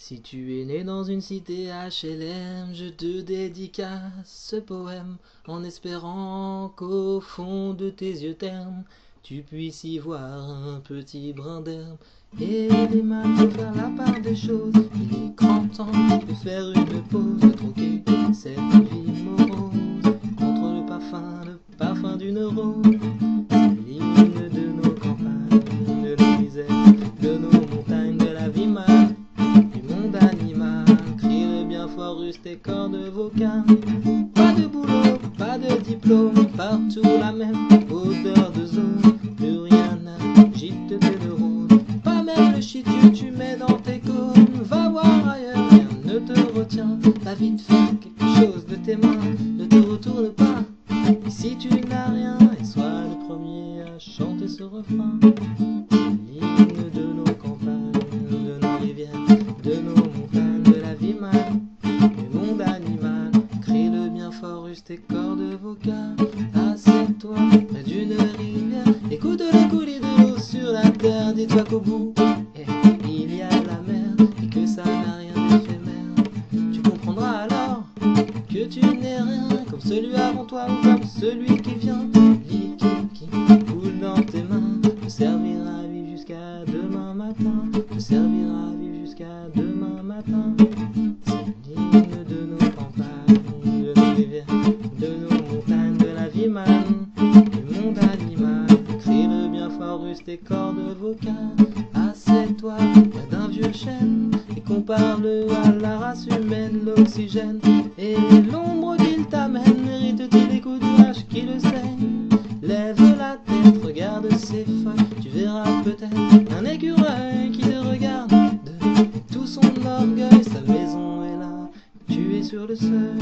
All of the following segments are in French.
Si tu es né dans une cité HLM, je te dédicace ce poème en espérant qu'au fond de tes yeux ternes, tu puisses y voir un petit brin d'herbe. Et les mains pour faire la part des choses, il est grand temps de faire une pause, de troquer cette vie morose contre le parfum d'une rose. L'hymne de nos campagnes, de nos misères, de nos montagnes, de la vie mal, du monde animal, crie le bien fort, russe tes cordes vocales. Pas de boulot, pas de diplôme, partout la même odeur de zone, plus rien n'agite tes neurones, pas même le shit que tu mets dans tes cônes. Va voir ailleurs, rien ne te retient, t'as vite faire quelque chose de tes mains, ne te retourne pas, ici tu n'as rien, et sois le premier à chanter ce refrain. L'hymne de nos campagnes, de nos rivières, de nos montagnes, de la vie mal, du monde animal, crie-le bien fort, use tes cordes vocales. Assieds-toi près d'une rivière, écoute le coulis de l'eau sur la terre, dis-toi qu'au bout il y a la mer, et que ça n'a rien d'éphémère. Tu comprendras alors que tu n'es rien, comme celui avant toi ou comme celui qui vient. Liquide qui coule dans tes mains te servira à vivre jusqu'à demain matin, te servira à vivre jusqu'à demain matin. C'est l'hymne de nos campagnes, de nos rivières, de nos montagnes, de la vie mal, du monde animal, crie-le bien fort, use tes cordes vocales. Assieds-toi près d'un vieux chêne et compare-le à la race humaine, l'oxygène et l'ombre qu'il t'amène, mérite-t-il les coups de hache qui le saignent? Lève la tête, regarde ses feuilles, tu verras peut-être un écureuil qui te regarde de tout son orgueil. Sa maison est là, tu es sur le seuil.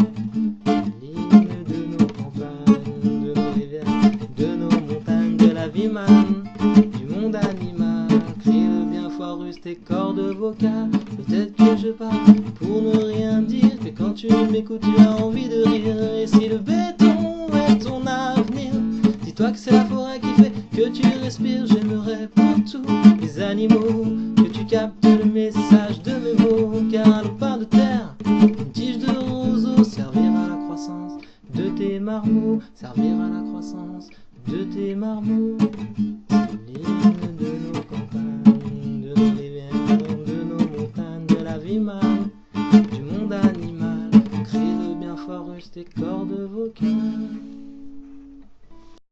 L'hymne de nos campagnes, de nos rivières, de nos montagnes, de la vie mal, du monde animal, crie-le bien fort, use tes cordes vocales. Peut-être que je parle pour ne rien dire, que quand tu m'écoutes tu as envie de rire. Et si le béton est ton avenir, dis-toi que c'est la forêt qui fait que tu respires. J'aimerais pour tous les animaux que tu captes le message de mes mots, car un lopin de terre, une tige de roseau servira à la croissance de tes marmots, servira à la croissance de tes marmots.